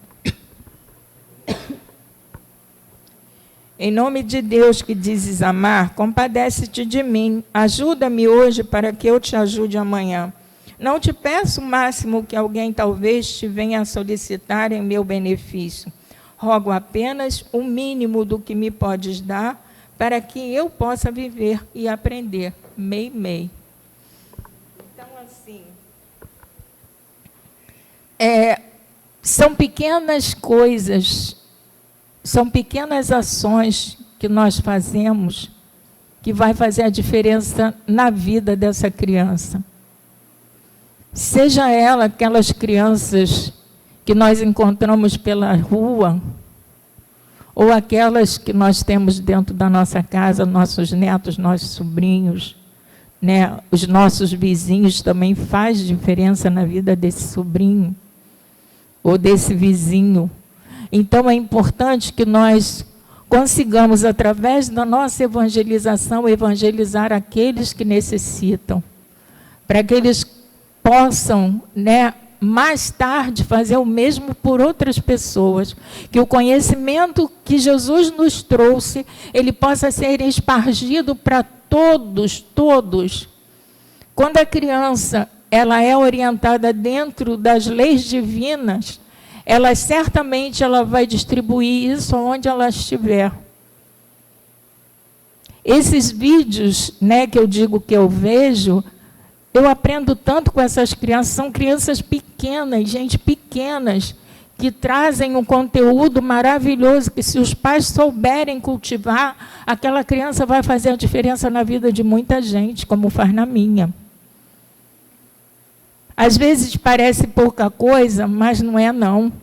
Em nome de Deus, que dizes amar, compadece-te de mim, ajuda-me hoje para que eu te ajude amanhã. Não te peço o máximo que alguém talvez te venha a solicitar em meu benefício. Rogo apenas o mínimo do que me podes dar, para que eu possa viver e aprender. Mei. Então, assim, são pequenas coisas, são pequenas ações que nós fazemos que vai fazer a diferença na vida dessa criança. Seja ela aquelas crianças que nós encontramos pela rua, ou aquelas que nós temos dentro da nossa casa, nossos netos, nossos sobrinhos, né? Os nossos vizinhos também faz diferença na vida desse sobrinho, ou desse vizinho. Então, é importante que nós consigamos, através da nossa evangelização, evangelizar aqueles que necessitam, para que eles possam, né, mais tarde fazer o mesmo por outras pessoas, que o conhecimento que Jesus nos trouxe, ele possa ser espargido para todos. Quando a criança ela é orientada dentro das leis divinas, ela certamente vai distribuir isso onde ela estiver. Esses vídeos, né, que eu digo que eu vejo, eu aprendo tanto com essas crianças, são crianças pequenas, gente pequenas, que trazem um conteúdo maravilhoso, que se os pais souberem cultivar, aquela criança vai fazer a diferença na vida de muita gente, como faz na minha. Às vezes parece pouca coisa, mas não é não.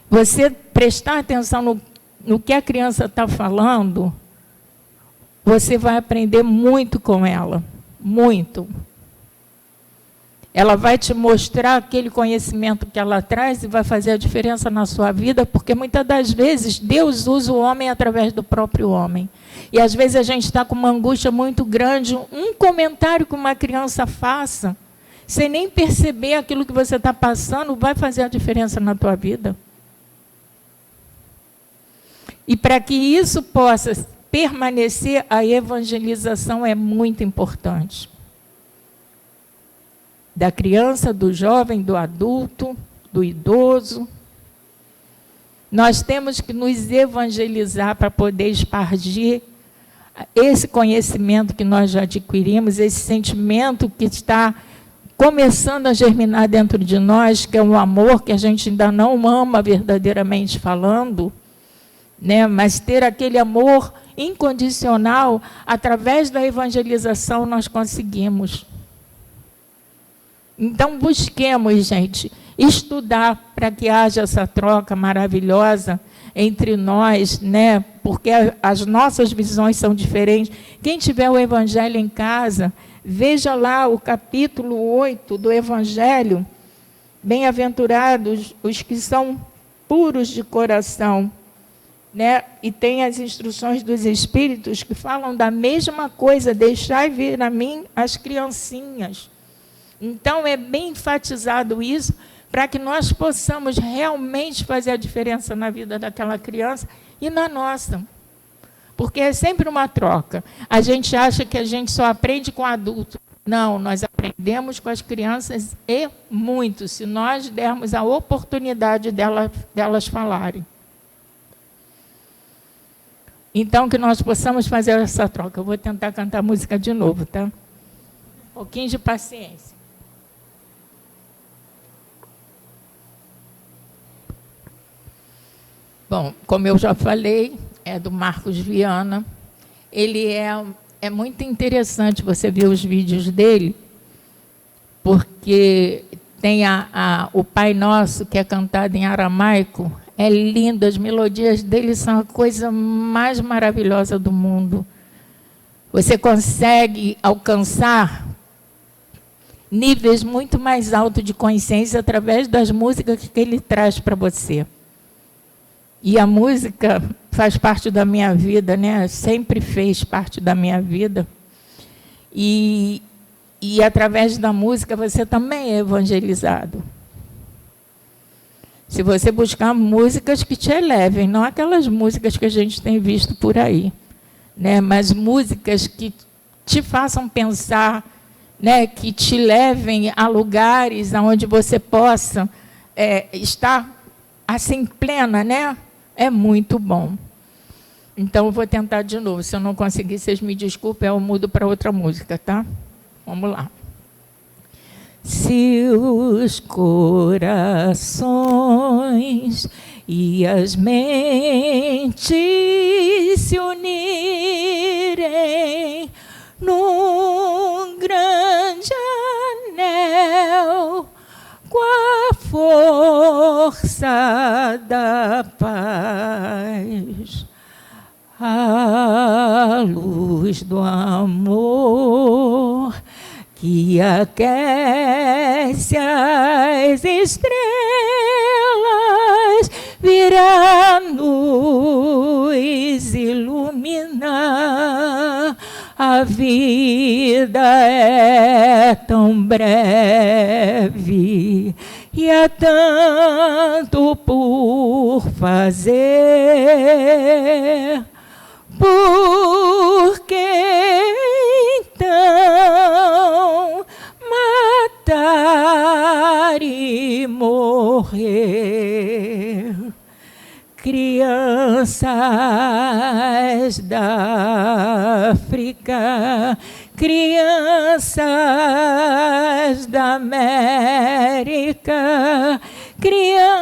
Você prestar atenção no que a criança está falando, você vai aprender muito com ela. Muito. Ela vai te mostrar aquele conhecimento que ela traz e vai fazer a diferença na sua vida, porque muitas das vezes Deus usa o homem através do próprio homem. E às vezes a gente está com uma angústia muito grande, um comentário que uma criança faça, sem nem perceber aquilo que você está passando, vai fazer a diferença na tua vida. E para que isso possa permanecer, a evangelização é muito importante. Da criança, do jovem, do adulto, do idoso. Nós temos que nos evangelizar para poder espargir esse conhecimento que nós já adquirimos, esse sentimento que está começando a germinar dentro de nós, que é um amor que a gente ainda não ama verdadeiramente falando, né? Mas ter aquele amor incondicional, através da evangelização, nós conseguimos. Então, busquemos, gente, estudar para que haja essa troca maravilhosa entre nós, né? Porque as nossas visões são diferentes. Quem tiver o Evangelho em casa, veja lá o capítulo 8 do Evangelho. Bem-aventurados os que são puros de coração, né? E tem as instruções dos Espíritos que falam da mesma coisa, deixai vir a mim as criancinhas. Então, é bem enfatizado isso, para que nós possamos realmente fazer a diferença na vida daquela criança e na nossa. Porque é sempre uma troca. A gente acha que a gente só aprende com adultos. Não, nós aprendemos com as crianças e muito, se nós dermos a oportunidade delas falarem. Então, que nós possamos fazer essa troca. Eu vou tentar cantar a música de novo, tá? Um pouquinho de paciência. Bom, como eu já falei, é do Marcos Viana. Ele é muito interessante você ver os vídeos dele, porque tem o Pai Nosso, que é cantado em aramaico. É lindo, as melodias dele são a coisa mais maravilhosa do mundo. Você consegue alcançar níveis muito mais altos de consciência através das músicas que ele traz para você. E a música faz parte da minha vida, né? Sempre fez parte da minha vida. E através da música você também é evangelizado. Se você buscar músicas que te elevem, não aquelas músicas que a gente tem visto por aí, né? Mas músicas que te façam pensar, né? Que te levem a lugares onde você possa estar assim plena, né? É muito bom. Então, eu vou tentar de novo. Se eu não conseguir, vocês me desculpem, eu mudo para outra música, tá? Vamos lá. Se os corações e as mentes se unirem num grande anel, com a força da paz, a luz do amor que aquece as estrelas, virá luz iluminar. A vida é tão breve e há tanto por fazer. Por que então matar e morrer? Crianças da África, crianças da América, crianças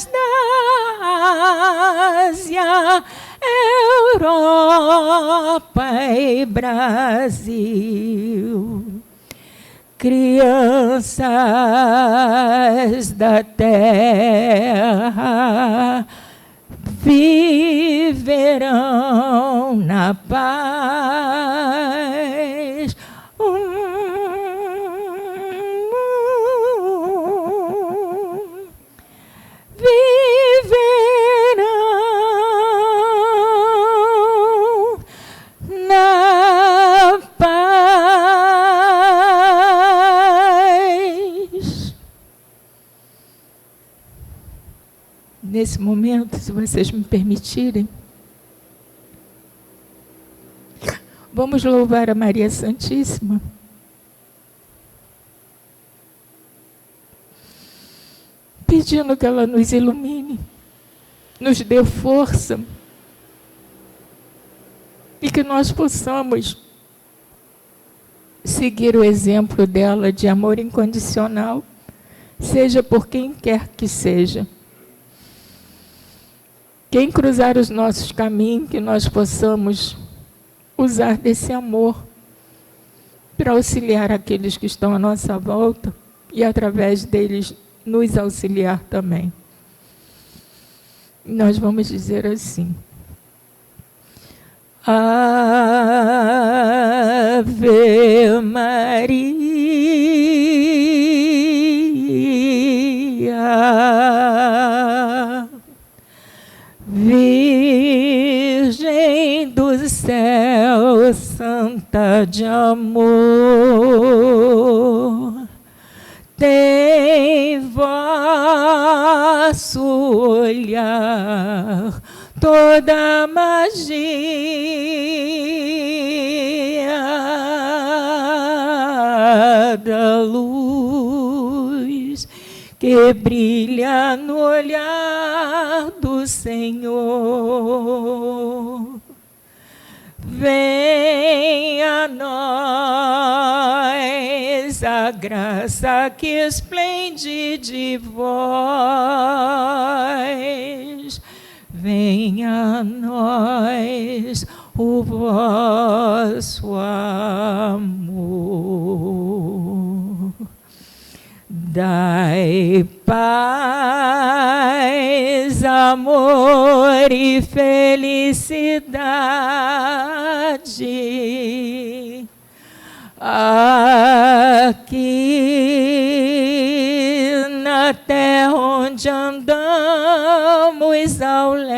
da Ásia, Europa e Brasil. Crianças da terra viverão na paz. Viverão na paz. Nesse momento, se vocês me permitirem, vamos louvar a Maria Santíssima. Pedindo que ela nos ilumine, nos dê força e que nós possamos seguir o exemplo dela de amor incondicional, seja por quem quer que seja. Quem cruzar os nossos caminhos, que nós possamos usar desse amor para auxiliar aqueles que estão à nossa volta e, através deles, nos auxiliar também. Nós vamos dizer assim: Ave Maria, Virgem do céu, santa de amor, tem vosso olhar toda magia da luz que brilha no olhar do Senhor. Venha a nós a graça que esplende de vós. Venha a nós o vosso amor. Dai paz, amor e felicidade aqui na terra onde andamos ao léu.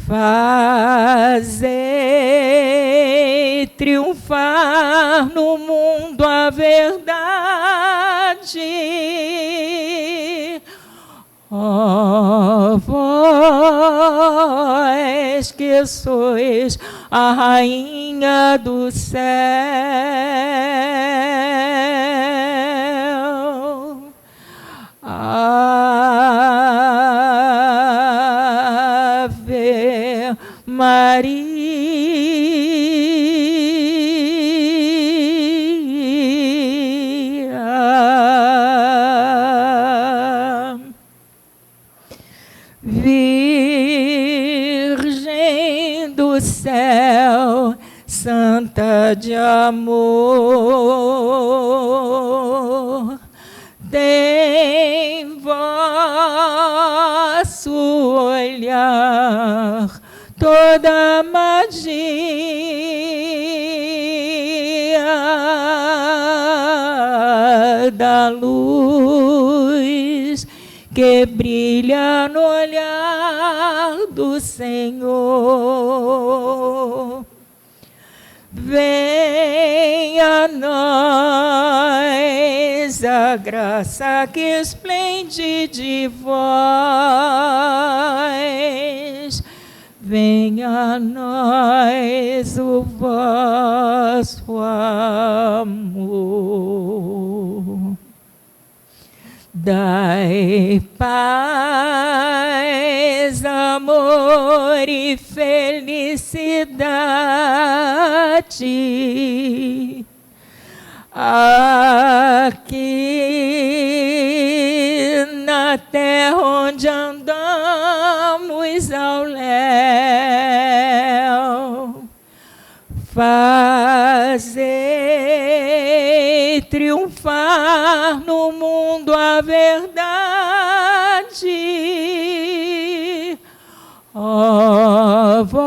Fazei triunfar no mundo a verdade, ó vós que sois a rainha do céu. Ave Maria, Virgem do céu, Santa de amor, tem vosso olhar toda magia da luz que brilha no olhar do Senhor. Venha a nós a graça que esplende de vós. Venha a nós o vosso amor. Dai paz, amor e felicidade aqui na terra onde andamos ao léu. Fazei triunfar no mundo a verdade, ó vós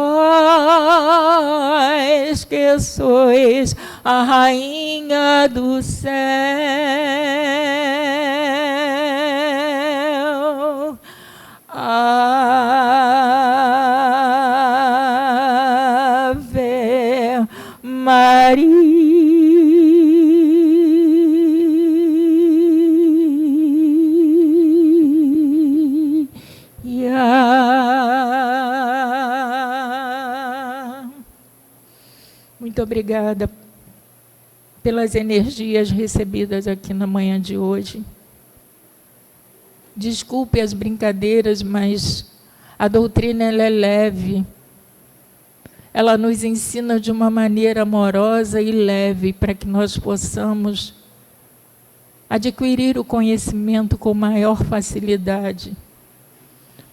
que sois a rainha do céu. Ave Maria, muito obrigada pelas energias recebidas aqui na manhã de hoje. Desculpe as brincadeiras, mas a doutrina ela é leve. Ela nos ensina de uma maneira amorosa e leve para que nós possamos adquirir o conhecimento com maior facilidade.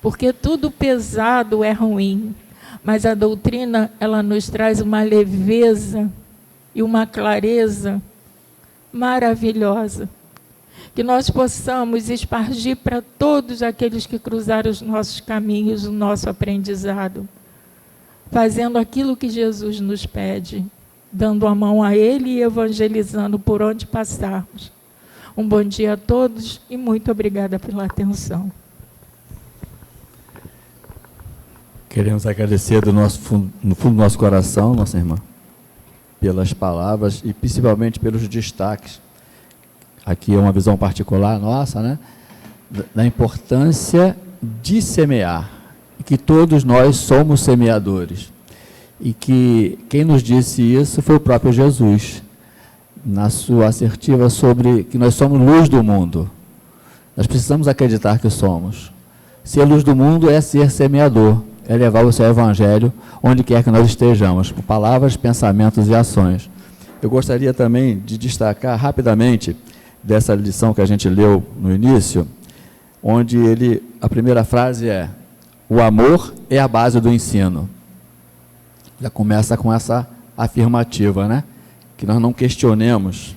Porque tudo pesado é ruim, mas a doutrina ela nos traz uma leveza e uma clareza maravilhosa, que nós possamos espargir para todos aqueles que cruzaram os nossos caminhos, o nosso aprendizado, fazendo aquilo que Jesus nos pede, dando a mão a Ele e evangelizando por onde passarmos. Um bom dia a todos e muito obrigada pela atenção. Queremos agradecer no fundo do nosso coração, nossa irmã, pelas palavras e principalmente pelos destaques. Aqui é uma visão particular nossa, né? Da importância de semear, que todos nós somos semeadores. E que quem nos disse isso foi o próprio Jesus, na sua assertiva sobre que nós somos luz do mundo. Nós precisamos acreditar que somos. Ser luz do mundo é ser semeador, é levar o seu evangelho onde quer que nós estejamos, por palavras, pensamentos e ações. Eu gostaria também de destacar rapidamente dessa lição que a gente leu no início, onde a primeira frase é: o amor é a base do ensino. Já começa com essa afirmativa, né? Que nós não questionemos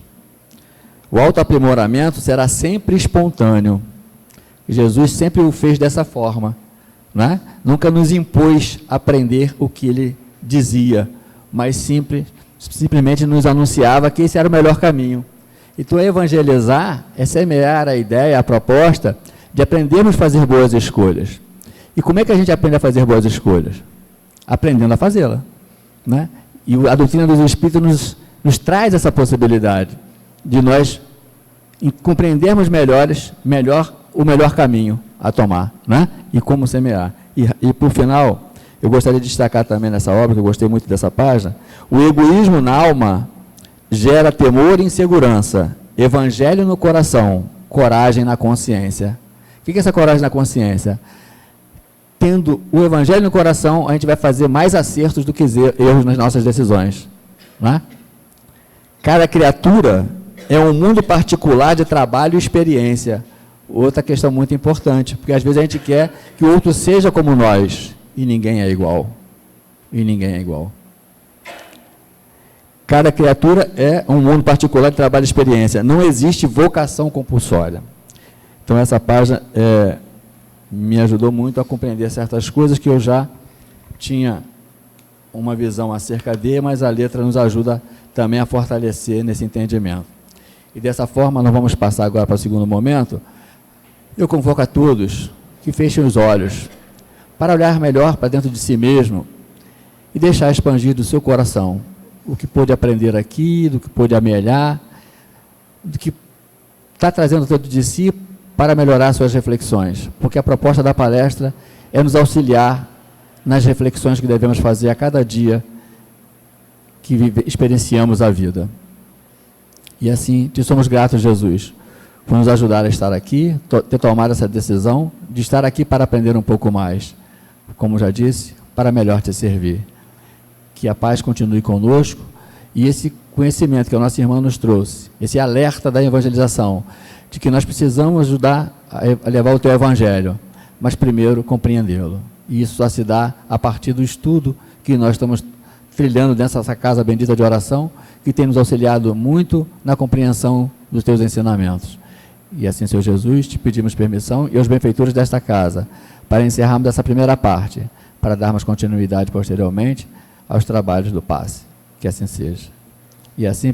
O autoaprimoramento será sempre espontâneo. Jesus sempre o fez dessa forma, né? Nunca nos impôs aprender o que ele dizia, mas simplesmente nos anunciava que esse era o melhor caminho. Então, evangelizar é semear a ideia, a proposta de aprendermos a fazer boas escolhas. E como é que a gente aprende a fazer boas escolhas? Aprendendo a fazê-la, né? E a doutrina dos Espíritos nos traz essa possibilidade de nós compreendermos melhor o melhor caminho a tomar, né? E como semear. E por final, eu gostaria de destacar também nessa obra, que eu gostei muito dessa página, o egoísmo na alma gera temor e insegurança, evangelho no coração, coragem na consciência. O que é essa coragem na consciência? Tendo o evangelho no coração, a gente vai fazer mais acertos do que erros nas nossas decisões, né? Cada criatura é um mundo particular de trabalho e experiência. Outra questão muito importante, porque às vezes a gente quer que o outro seja como nós, e ninguém é igual. E ninguém é igual. Cada criatura é um mundo particular de trabalho e experiência. Não existe vocação compulsória. Então, essa página me ajudou muito a compreender certas coisas que eu já tinha uma visão acerca de, mas a letra nos ajuda também a fortalecer nesse entendimento. E dessa forma, nós vamos passar agora para o segundo momento. Eu convoco a todos que fechem os olhos para olhar melhor para dentro de si mesmo e deixar expandir do seu coração o que pôde aprender aqui, do que pôde amelhar, do que está trazendo dentro de si para melhorar suas reflexões, porque a proposta da palestra é nos auxiliar nas reflexões que devemos fazer a cada dia que experienciamos a vida. E assim, te somos gratos, Jesus, por nos ajudar a estar aqui, ter tomado essa decisão de estar aqui para aprender um pouco mais, como já disse, para melhor te servir. Que a paz continue conosco e esse conhecimento que a nossa irmã nos trouxe, esse alerta da evangelização, de que nós precisamos ajudar a levar o teu evangelho, mas primeiro compreendê-lo. E isso só se dá a partir do estudo que nós estamos trilhando dessa casa bendita de oração, que tem nos auxiliado muito na compreensão dos teus ensinamentos. E assim, Senhor Jesus, te pedimos permissão e aos benfeitores desta casa, para encerrarmos essa primeira parte, para darmos continuidade posteriormente aos trabalhos do passe. Que assim seja. E assim...